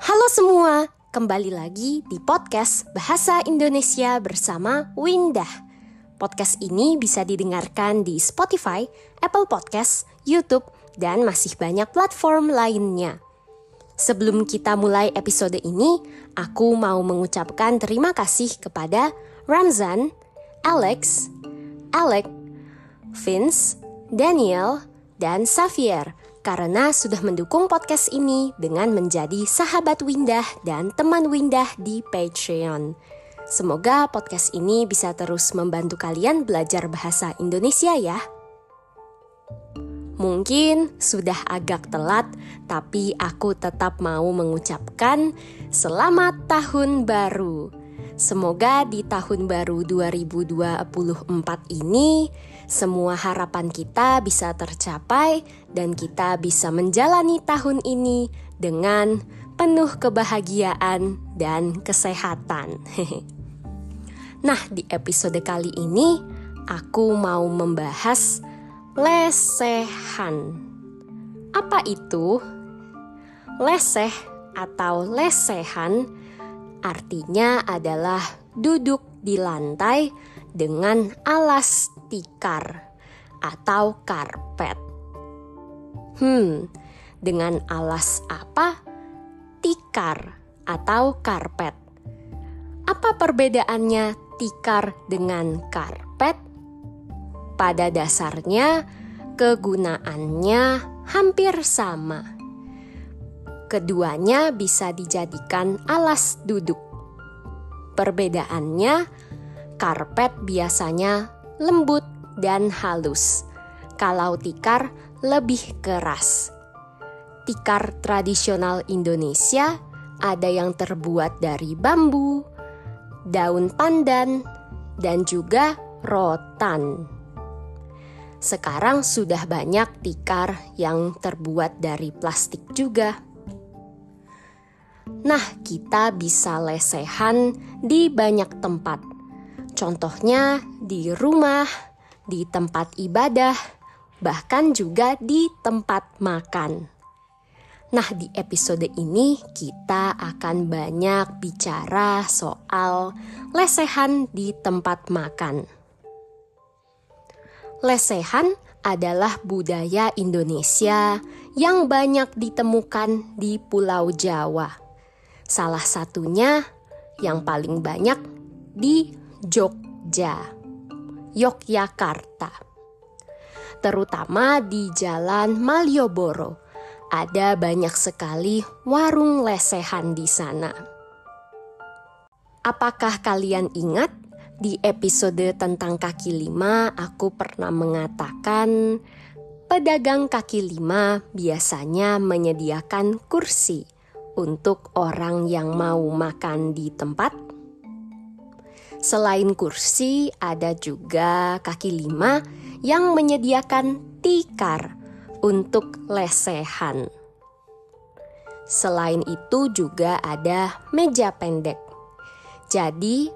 Halo semua, kembali lagi di podcast Bahasa Indonesia bersama Windah. Podcast ini bisa didengarkan di Spotify, Apple Podcast, YouTube, dan masih banyak platform lainnya. Sebelum kita mulai episode ini, aku mau mengucapkan terima kasih kepada Ramzan, Alex, Alec, Vince, Daniel, dan Xavier karena sudah mendukung podcast ini dengan menjadi sahabat Windah dan teman Windah di Patreon. Semoga podcast ini bisa terus membantu kalian belajar bahasa Indonesia ya. Mungkin sudah agak telat, tapi aku tetap mau mengucapkan selamat tahun baru. Semoga di tahun baru 2024 ini semua harapan kita bisa tercapai dan kita bisa menjalani tahun ini dengan penuh kebahagiaan dan kesehatan. Nah, di episode kali ini aku mau membahas lesehan. Apa itu? Leseh atau lesehan artinya adalah duduk di lantai dengan alas tikar atau karpet. Dengan alas apa? Tikar atau karpet. Apa perbedaannya tikar dengan karpet? Pada dasarnya, kegunaannya hampir sama. Keduanya bisa dijadikan alas duduk. Perbedaannya, karpet biasanya lembut dan halus, kalau tikar lebih keras. Tikar tradisional Indonesia ada yang terbuat dari bambu, daun pandan, dan juga rotan. Sekarang sudah banyak tikar yang terbuat dari plastik juga. Nah, kita bisa lesehan di banyak tempat. Contohnya di rumah, di tempat ibadah, bahkan juga di tempat makan. Nah, di episode ini kita akan banyak bicara soal lesehan di tempat makan. Lesehan adalah budaya Indonesia yang banyak ditemukan di Pulau Jawa. Salah satunya yang paling banyak di Jogja, Yogyakarta. Terutama di Jalan Malioboro, ada banyak sekali warung lesehan di sana. Apakah kalian ingat di episode tentang kaki lima aku pernah mengatakan pedagang kaki lima biasanya menyediakan kursi untuk orang yang mau makan di tempat? Selain kursi, ada juga kaki lima yang menyediakan tikar untuk lesehan. Selain itu juga ada meja pendek. Jadi,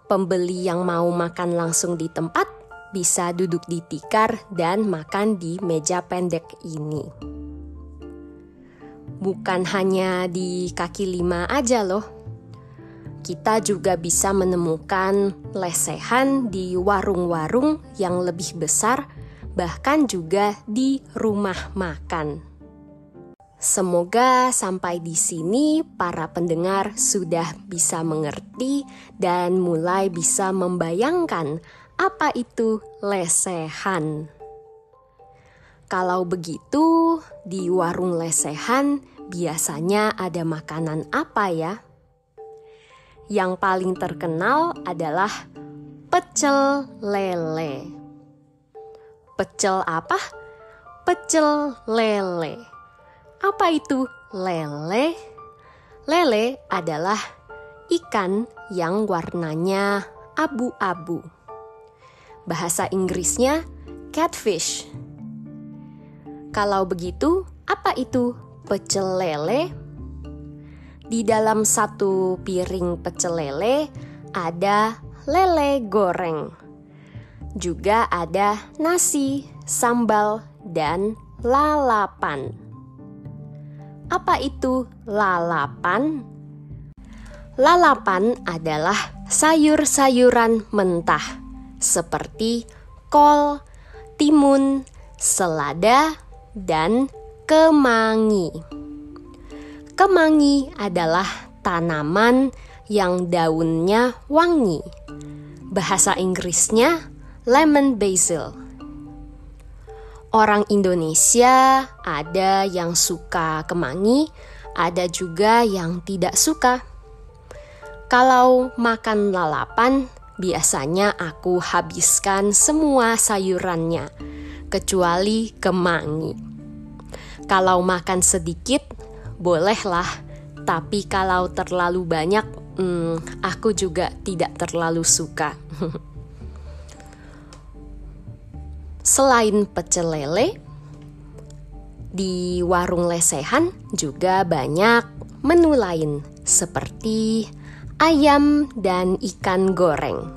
pembeli yang mau makan langsung di tempat bisa duduk di tikar dan makan di meja pendek ini. Bukan hanya di kaki lima aja loh. Kita juga bisa menemukan lesehan di warung-warung yang lebih besar, bahkan juga di rumah makan. Semoga sampai di sini para pendengar sudah bisa mengerti dan mulai bisa membayangkan apa itu lesehan. Kalau begitu, di warung lesehan biasanya ada makanan apa ya? Yang paling terkenal adalah pecel lele. Pecel apa? Pecel lele. Apa itu lele? Lele adalah ikan yang warnanya abu-abu. Bahasa Inggrisnya catfish. Kalau begitu, apa itu pecel lele? Di dalam satu piring pecel lele ada lele goreng. Juga ada nasi, sambal, dan lalapan. Apa itu lalapan? Lalapan adalah sayur-sayuran mentah seperti kol, timun, selada, dan kemangi. Kemangi adalah tanaman yang daunnya wangi. Bahasa Inggrisnya lemon basil. Orang Indonesia ada yang suka kemangi, ada juga yang tidak suka. Kalau makan lalapan, biasanya aku habiskan semua sayurannya, kecuali kemangi. Kalau makan sedikit, bolehlah, tapi kalau terlalu banyak, aku juga tidak terlalu suka. Selain pecel lele, di warung lesehan juga banyak menu lain seperti ayam dan ikan goreng.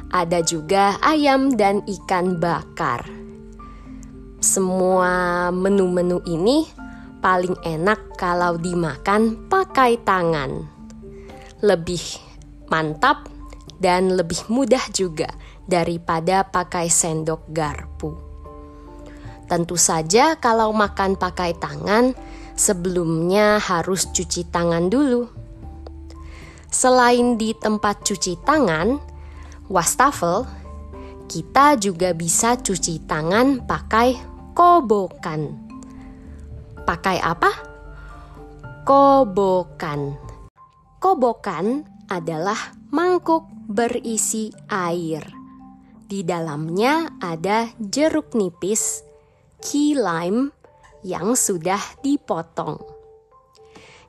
Ada juga ayam dan ikan bakar. Semua menu-menu ini paling enak kalau dimakan pakai tangan. Lebih mantap dan lebih mudah juga daripada pakai sendok garpu. Tentu saja kalau makan pakai tangan, sebelumnya harus cuci tangan dulu. Selain di tempat cuci tangan, wastafel, kita juga bisa cuci tangan pakai kobokan. Pakai apa? Kobokan. Kobokan adalah mangkuk berisi air. Di dalamnya ada jeruk nipis, key lime yang sudah dipotong.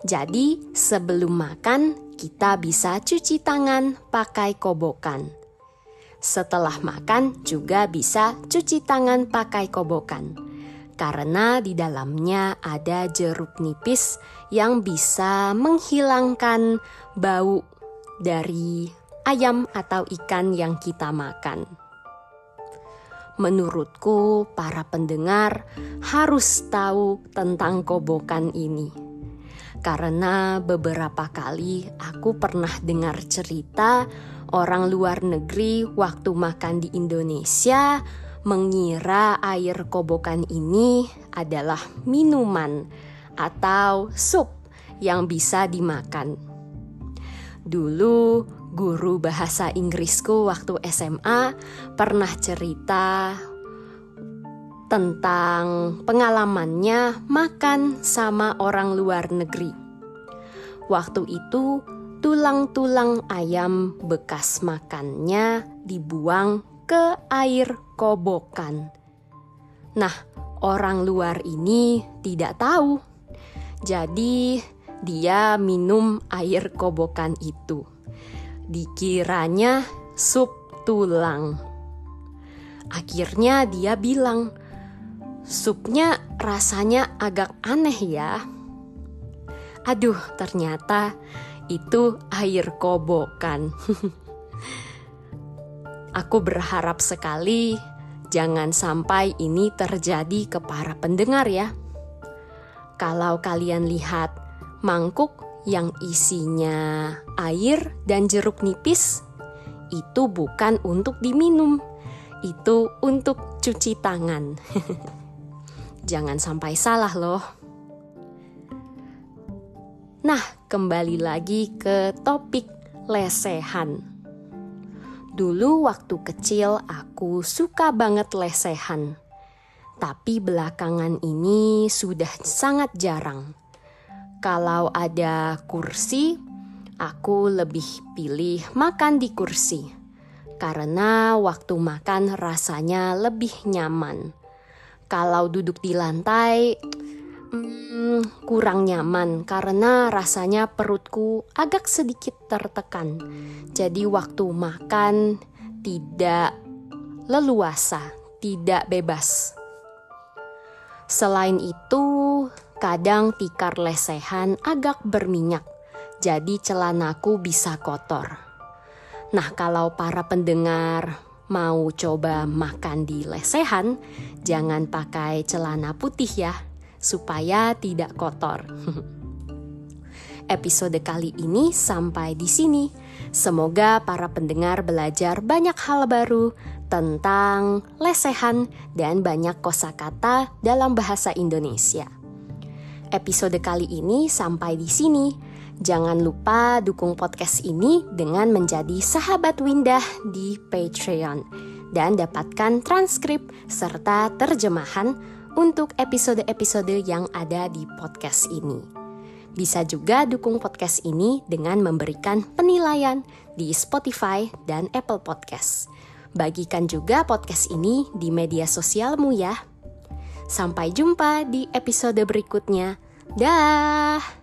Jadi sebelum makan, kita bisa cuci tangan pakai kobokan. Setelah makan juga bisa cuci tangan pakai kobokan. Karena di dalamnya ada jeruk nipis yang bisa menghilangkan bau dari ayam atau ikan yang kita makan. Menurutku, para pendengar harus tahu tentang kobokan ini. Karena beberapa kali aku pernah dengar cerita orang luar negeri waktu makan di Indonesia mengira air kobokan ini adalah minuman atau sup yang bisa dimakan. Dulu guru bahasa Inggrisku waktu SMA pernah cerita tentang pengalamannya makan sama orang luar negeri. Waktu itu tulang-tulang ayam bekas makannya dibuang ke air kobokan. Nah, orang luar ini tidak tahu. Jadi dia minum air kobokan itu. Dikiranya sup tulang. Akhirnya dia bilang, supnya rasanya agak aneh ya. Aduh, ternyata itu air kobokan. Aku berharap sekali jangan sampai ini terjadi ke para pendengar ya. Kalau kalian lihat mangkuk yang isinya air dan jeruk nipis, itu bukan untuk diminum, itu untuk cuci tangan. Jangan sampai salah loh. Nah, kembali lagi ke topik lesehan. Dulu waktu kecil aku suka banget lesehan. Tapi belakangan ini sudah sangat jarang. Kalau ada kursi, aku lebih pilih makan di kursi. Karena waktu makan rasanya lebih nyaman. Kalau duduk di lantai, kurang nyaman karena rasanya perutku agak sedikit tertekan. Jadi waktu makan tidak leluasa, tidak bebas. Selain itu, kadang tikar lesehan agak berminyak, jadi celanaku bisa kotor. Nah, kalau para pendengar mau coba makan di lesehan, jangan pakai celana putih ya. supaya tidak kotor. Episode kali ini sampai di sini. Semoga para pendengar belajar banyak hal baru tentang lesehan dan banyak kosakata dalam bahasa Indonesia. Episode kali ini sampai di sini. Jangan lupa dukung podcast ini dengan menjadi sahabat Windah di Patreon dan dapatkan transkrip serta terjemahan untuk episode-episode yang ada di podcast ini. Bisa juga dukung podcast ini dengan memberikan penilaian di Spotify dan Apple Podcast. Bagikan juga podcast ini di media sosialmu ya. Sampai jumpa di episode berikutnya. Dah.